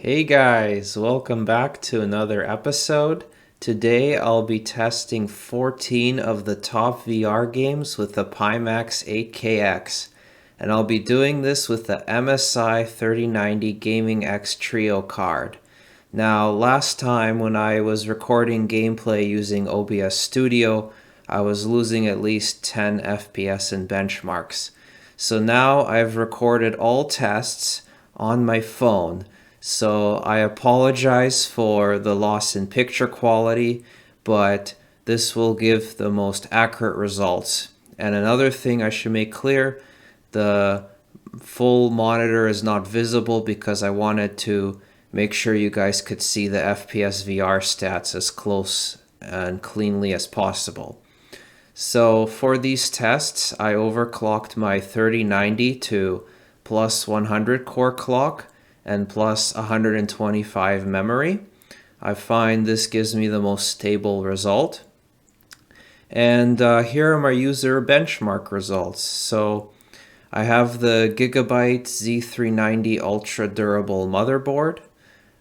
Hey guys, welcome back to another episode. Today I'll be testing 14 of the top VR games with the Pimax 8KX, and I'll be doing this with the MSI 3090 Gaming X Trio card. Now, last time when I was recording gameplay using OBS Studio, I was losing at least 10 FPS in benchmarks. So now I've recorded all tests on my phone. So I apologize for the loss in picture quality, but this will give the most accurate results. And another thing I should make clear, the full monitor is not visible because I wanted to make sure you guys could see the FPS VR stats as close and cleanly as possible. So for these tests, I overclocked my 3090 to plus 100 core clock and plus 125 memory. I find this gives me the most stable result. And here are my user benchmark results. So I have the Gigabyte Z390 Ultra Durable motherboard.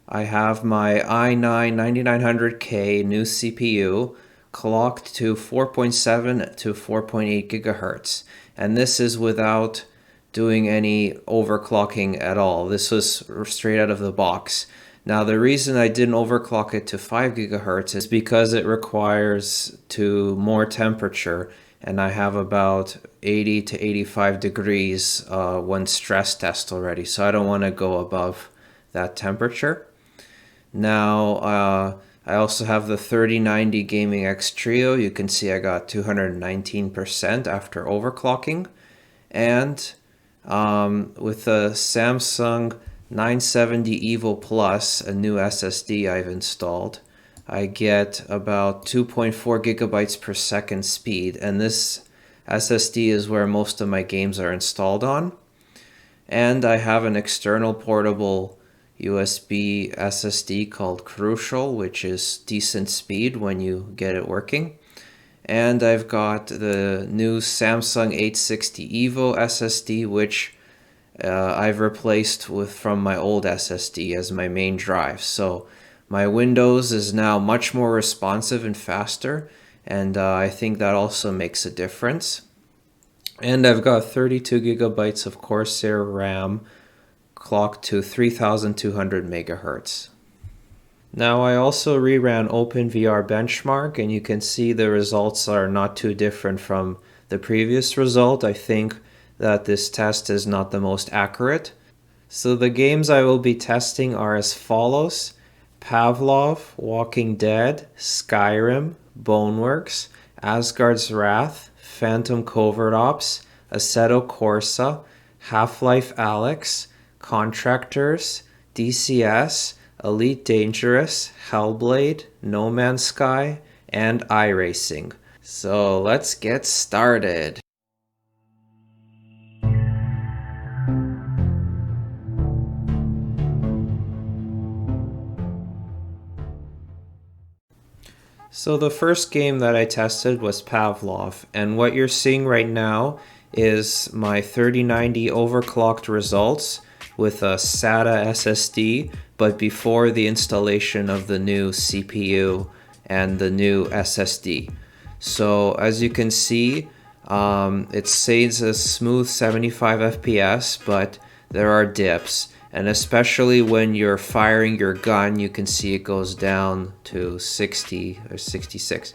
I have my i9 9900K new CPU clocked to 4.7 to 4.8 gigahertz. And this is without doing any overclocking at all. This was straight out of the box. Now the reason I didn't overclock it to 5 gigahertz is because it requires more temperature, and I have about 80 to 85 degrees when stress test already, so I don't want to go above that temperature. Now I also have the 3090 Gaming X Trio. You can see I got 219% after overclocking. And with the Samsung 970 EVO Plus, a new SSD I've installed, I get about 2.4 gigabytes per second speed, and this SSD is where most of my games are installed on. And I have an external portable USB SSD called Crucial, which is decent speed when you get it working. And I've got the new Samsung 860 EVO SSD, which I've replaced from my old SSD as my main drive. So my Windows is now much more responsive and faster, and I think that also makes a difference. And I've got 32 gigabytes of Corsair RAM clocked to 3200 megahertz. Now I also reran OpenVR benchmark, and you can see the results are not too different from the previous result. I think that this test is not the most accurate. So the games I will be testing are as follows: Pavlov, Walking Dead, Skyrim, Boneworks, Asgard's Wrath, Phantom Covert Ops, Assetto Corsa, Half-Life Alyx, Contractors, DCS, Elite Dangerous, Hellblade, No Man's Sky, and iRacing. So let's get started. So the first game that I tested was Pavlov, and what you're seeing right now is my 3090 overclocked results with a SATA SSD, but before the installation of the new CPU and the new SSD. So as you can see, it says a smooth 75 FPS, but there are dips. And especially when you're firing your gun, you can see it goes down to 60 or 66.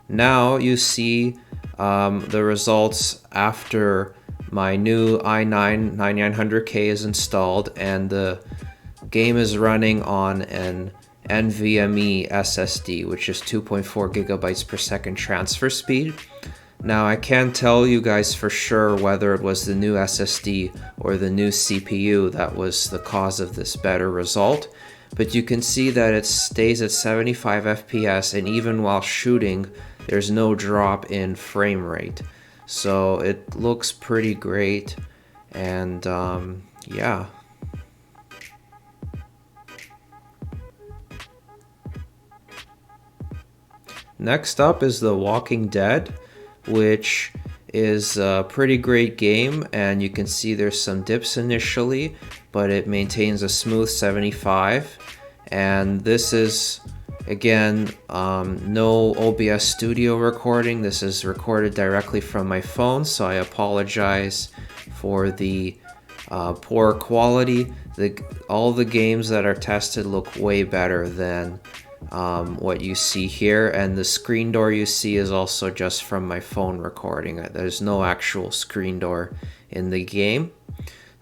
Now you see the results after my new i9 9900K is installed and the game is running on an NVMe SSD, which is 2.4 gigabytes per second transfer speed. Now I can't tell you guys for sure whether it was the new SSD or the new CPU that was the cause of this better result, but you can see that it stays at 75 FPS, and even while shooting there's no drop in frame rate. So it looks pretty great, and yeah. Next up is The Walking Dead, which is a pretty great game, and you can see there's some dips initially, but it maintains a smooth 75. And this is, again, no OBS studio recording. This is recorded directly from my phone, so I apologize for the poor quality. All the games that are tested look way better than what you see here, and the screen door you see is also just from my phone recording. There's no actual screen door in the game.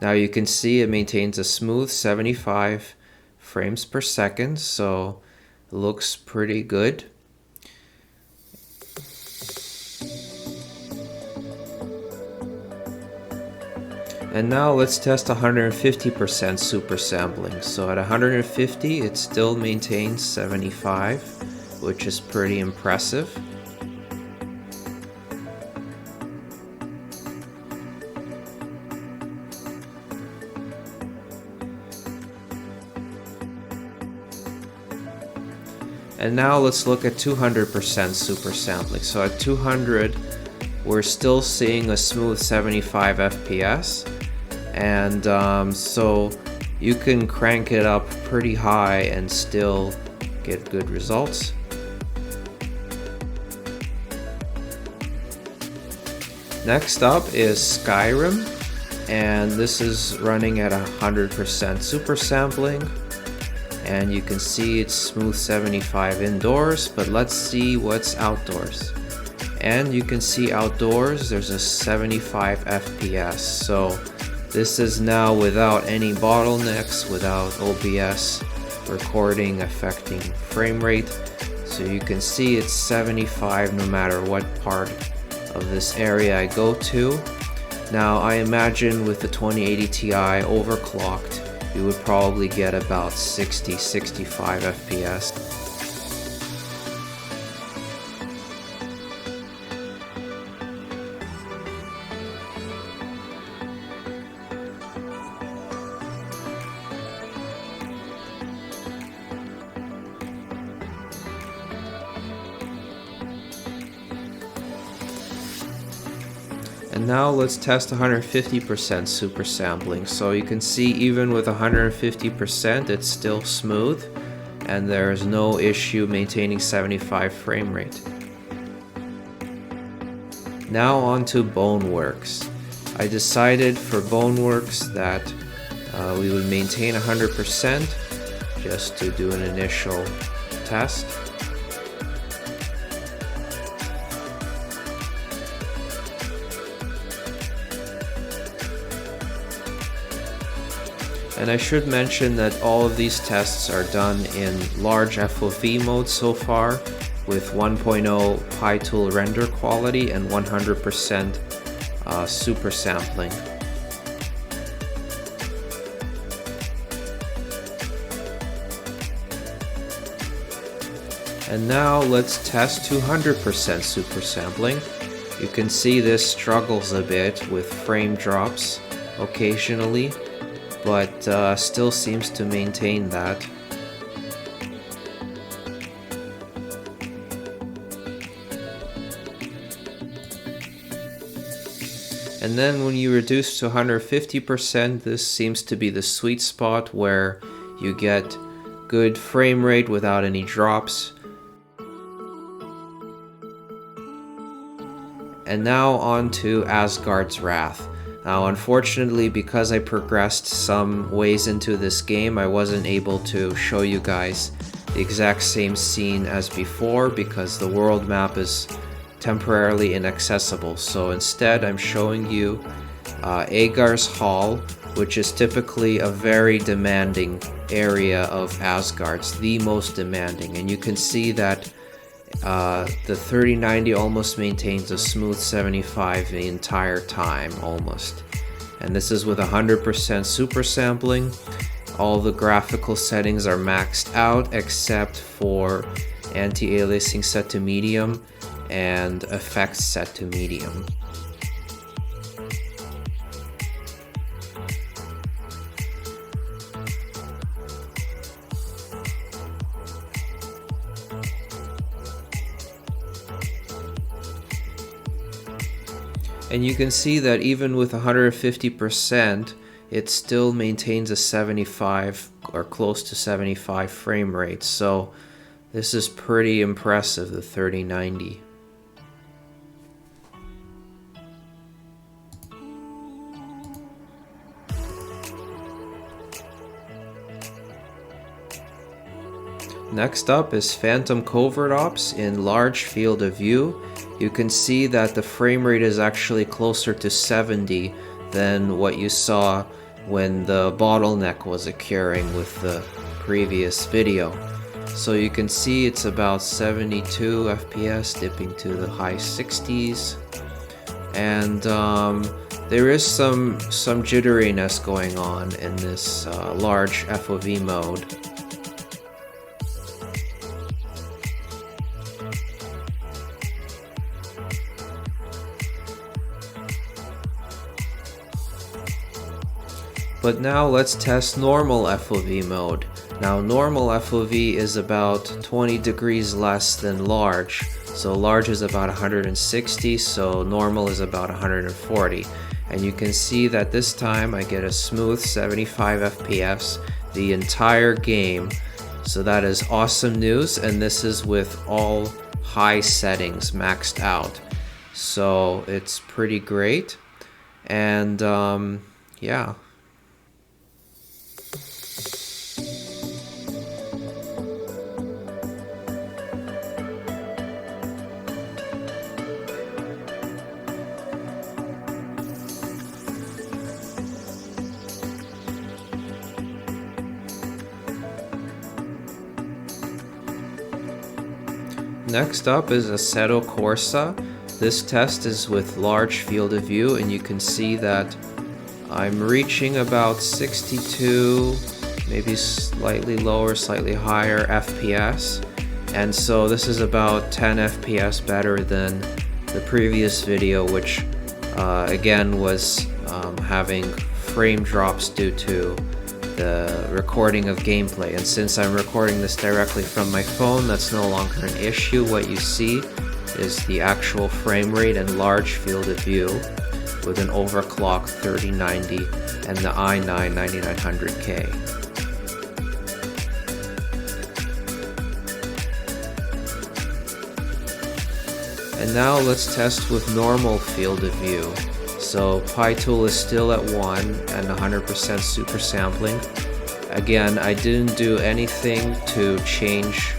Now you can see it maintains a smooth 75 frames per second, so it looks pretty good. And now let's test 150% super sampling. So at 150, it still maintains 75, which is pretty impressive. And now let's look at 200% super sampling. So at 200, we're still seeing a smooth 75 FPS. And so you can crank it up pretty high and still get good results. Next up is Skyrim, and this is running at 100% super sampling, and you can see it's smooth 75 indoors, but let's see what's outdoors. And you can see outdoors there's a 75 FPS, so this is now without any bottlenecks, without OBS recording affecting frame rate. So you can see it's 75 no matter what part of this area I go to. Now I imagine with the 2080 Ti overclocked, you would probably get about 60-65 FPS. And now let's test 150% super sampling. So you can see even with 150% it's still smooth and there is no issue maintaining 75 frame rate. Now on to Boneworks. I decided for Boneworks that we would maintain 100% just to do an initial test. And I should mention that all of these tests are done in Large FOV mode so far, with 1.0 PyTool render quality and 100% super sampling. And now let's test 200% super sampling. You can see this struggles a bit with frame drops occasionally, but still seems to maintain that. And then when you reduce to 150%, this seems to be the sweet spot where you get good frame rate without any drops. And now on to Asgard's Wrath. Now unfortunately, because I progressed some ways into this game, I wasn't able to show you guys the exact same scene as before because the world map is temporarily inaccessible. So instead I'm showing you Agar's Hall, which is typically a very demanding area of Asgard's, the most demanding. And you can see that the 3090 almost maintains a smooth 75 the entire time, almost. And this is with 100% super sampling. All the graphical settings are maxed out except for anti-aliasing set to medium and effects set to medium. And you can see that even with 150%, it still maintains a 75 or close to 75 frame rate. So this is pretty impressive, the 3090. Next up is Phantom Covert Ops in large field of view. You can see that the frame rate is actually closer to 70 than what you saw when the bottleneck was occurring with the previous video. So you can see it's about 72 FPS, dipping to the high 60s. And there is some jitteriness going on in this large FOV mode. But now let's test normal FOV mode. Now normal FOV is about 20 degrees less than large. So large is about 160, so normal is about 140. And you can see that this time I get a smooth 75 FPS the entire game. So that is awesome news, and this is with all high settings maxed out. So it's pretty great. And yeah. Next up is Assetto Corsa. This test is with large field of view, and you can see that I'm reaching about 62, maybe slightly lower, slightly higher FPS. And so this is about 10 FPS better than the previous video, which again was having frame drops due to the recording of gameplay. And since I'm recording this directly from my phone, that's no longer an issue. What you see is the actual frame rate and large field of view with an overclocked 3090 and the i9 9900K. And now let's test with normal field of view. So PyTool is still at 1 and 100% super sampling. Again, I didn't do anything to change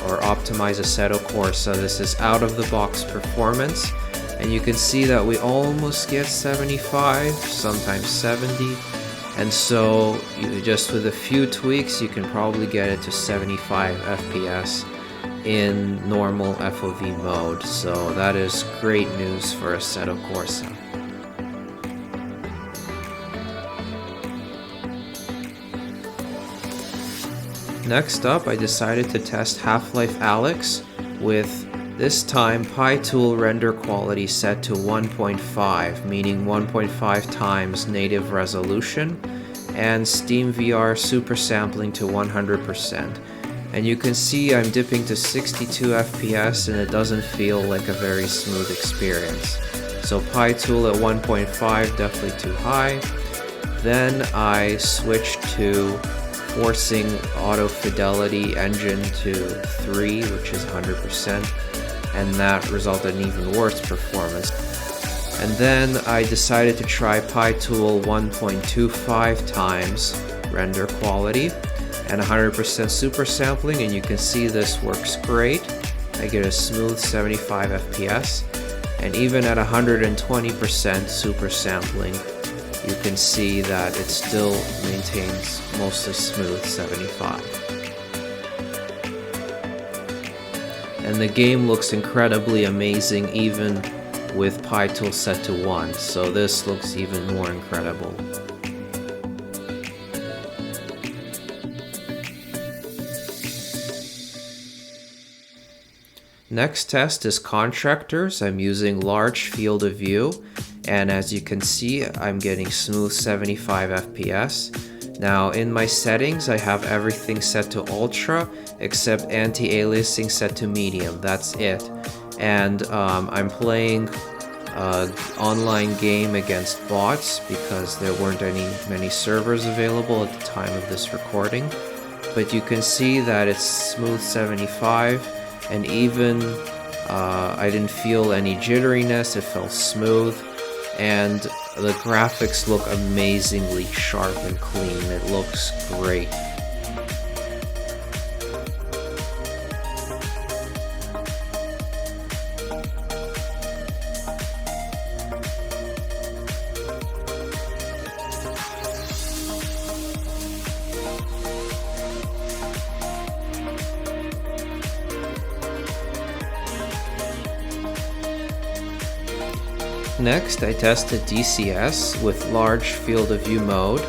or optimize Assetto Corsa. This is out of the box performance, and you can see that we almost get 75, sometimes 70, and so just with a few tweaks you can probably get it to 75 FPS in normal FOV mode. So that is great news for Assetto Corsa. Next up, I decided to test Half-Life Alyx with this time PyTool render quality set to 1.5, meaning 1.5 times native resolution, and Steam VR super sampling to 100%. And you can see I'm dipping to 62 FPS, and it doesn't feel like a very smooth experience. So PyTool at 1.5, definitely too high. Then I switched to forcing auto fidelity engine to 3, which is 100%, and that resulted in even worse performance. And then I decided to try PyTool 1.25 times render quality and 100% super sampling, and you can see this works great. I get a smooth 75 FPS, and even at 120% super sampling, you can see that it still maintains mostly smooth 75. And the game looks incredibly amazing even with PyTool set to 1, so this looks even more incredible. Next test is Contractors. I'm using large field of view, and as you can see, I'm getting smooth 75 FPS. Now in my settings, I have everything set to ultra except anti-aliasing set to medium. That's it. And I'm playing online game against bots because there weren't many servers available at the time of this recording. But you can see that it's smooth 75, and even I didn't feel any jitteriness. It felt smooth, and the graphics look amazingly sharp and clean. It looks great. Next, I tested DCS with large field of view mode,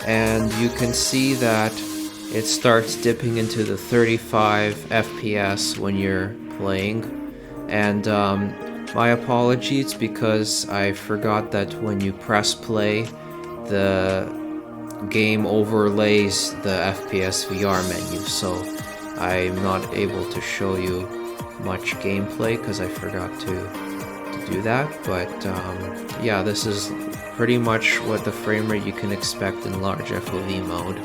and you can see that it starts dipping into the 35 FPS when you're playing. And my apologies, because I forgot that when you press play, the game overlays the FPS VR menu, so I'm not able to show you much gameplay because I forgot to do that. But yeah, this is pretty much what the frame rate you can expect in large FOV mode.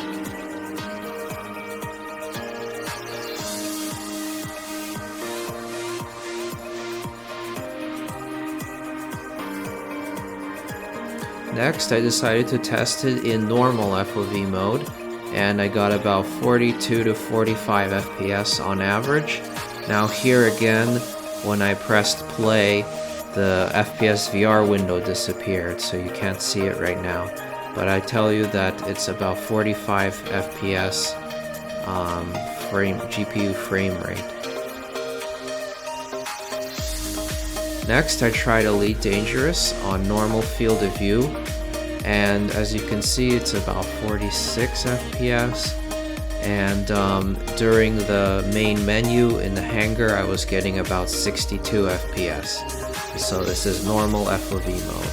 Next, I decided to test it in normal FOV mode, and I got about 42 to 45 FPS on average. Now here again, when I pressed play, the FPS VR window disappeared, so you can't see it right now. But I tell you that it's about 45 FPS GPU frame rate. Next, I tried Elite Dangerous on normal field of view, and as you can see, it's about 46 FPS. And during the main menu in the hangar, I was getting about 62 FPS. So this is normal FOV mode.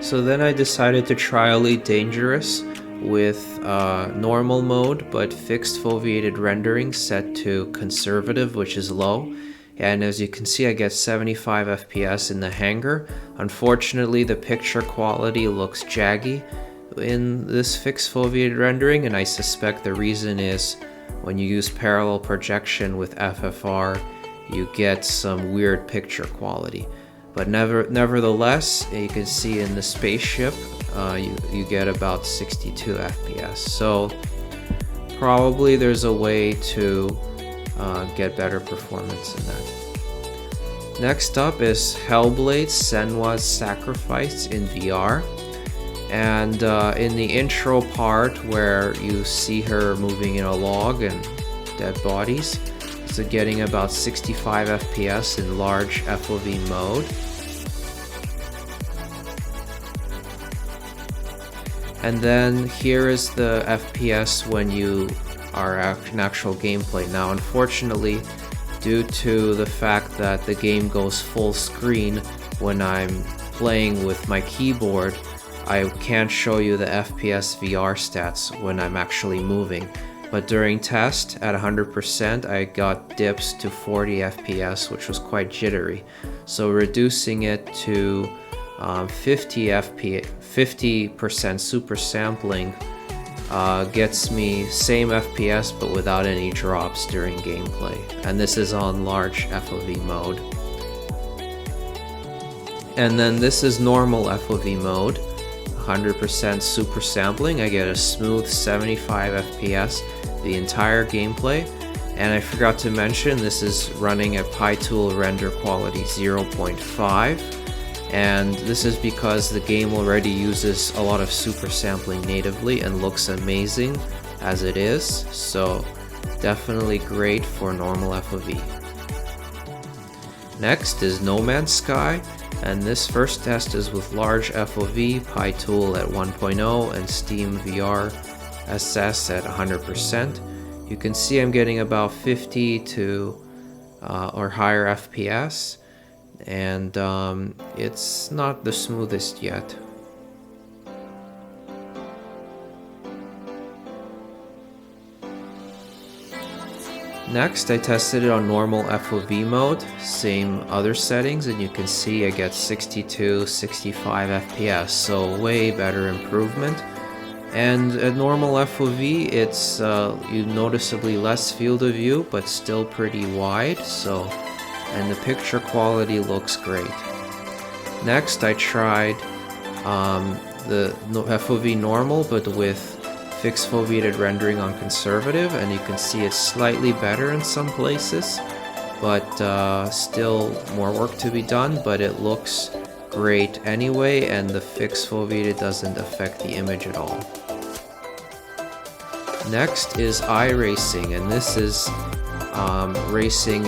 So then I decided to try Elite Dangerous with normal mode, but fixed foveated rendering set to conservative, which is low. And as you can see, I get 75 FPS in the hangar. Unfortunately, the picture quality looks jaggy in this fixed foveated rendering, and I suspect the reason is when you use parallel projection with FFR, you get some weird picture quality. But nevertheless, you can see in the spaceship, you get about 62 FPS. So probably there's a way to get better performance in that. Next up is Hellblade: Senua's Sacrifice in VR. And in the intro part where you see her moving in a log and dead bodies, so getting about 65 FPS in large FOV mode. And then here is the FPS when you are in actual gameplay. Now, unfortunately, due to the fact that the game goes full screen when I'm playing with my keyboard, I can't show you the FPS VR stats when I'm actually moving. But during test at 100%, I got dips to 40 FPS, which was quite jittery. So reducing it to 50% super sampling gets me same FPS but without any drops during gameplay. And this is on large FOV mode. And then this is normal FOV mode, 100% super sampling. I get a smooth 75 FPS the entire gameplay. And I forgot to mention, this is running at PyTool render quality 0.5. And this is because the game already uses a lot of super sampling natively and looks amazing as it is. So definitely great for normal FOV. Next is No Man's Sky. And this first test is with large FOV, PyTool at 1.0, and Steam VR SS at 100%. You can see I'm getting about 50 to or higher FPS, and it's not the smoothest yet. Next, I tested it on normal FOV mode, same other settings, and you can see I get 62, 65 FPS, so way better improvement. And at normal FOV, it's noticeably less field of view, but still pretty wide, and the picture quality looks great. Next, I tried the FOV normal, but with fixed foveated rendering on conservative, and you can see it's slightly better in some places, but still more work to be done, but it looks great anyway, and the fixed foveated doesn't affect the image at all. Next is iRacing, and this is racing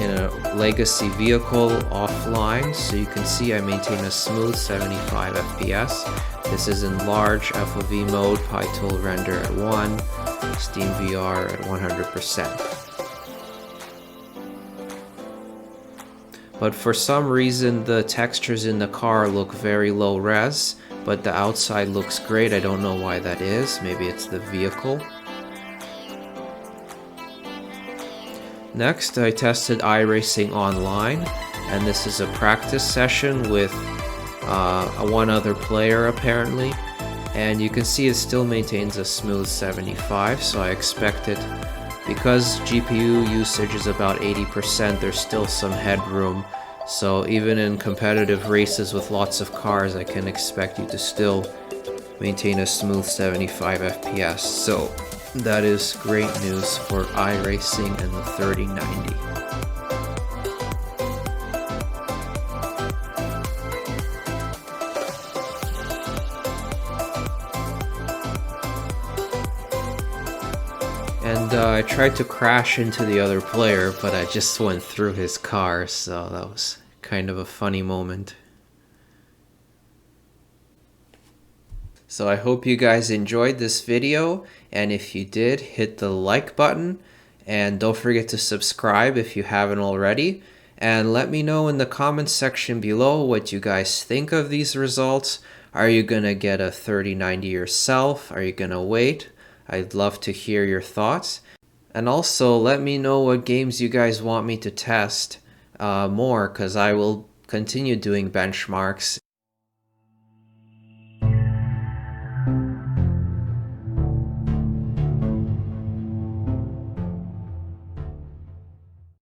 in a legacy vehicle offline, so you can see I maintain a smooth 75 FPS. This is in large FOV mode, PyTool render at 1, Steam VR at 100%. But for some reason the textures in the car look very low res, but the outside looks great. I don't know why that is, maybe it's the vehicle. Next, I tested iRacing online, and this is a practice session with one other player apparently, and you can see it still maintains a smooth 75, so I expect it, because GPU usage is about 80%, there's still some headroom, so even in competitive races with lots of cars I can expect you to still maintain a smooth 75 FPS, so that is great news for iRacing and the 3090. And I tried to crash into the other player, but I just went through his car, so that was kind of a funny moment. So I hope you guys enjoyed this video, and if you did, hit the like button, and don't forget to subscribe if you haven't already, and let me know in the comments section below what you guys think of these results. Are you gonna get a 3090 yourself? Are you gonna wait? I'd love to hear your thoughts. And also let me know what games you guys want me to test more, because I will continue doing benchmarks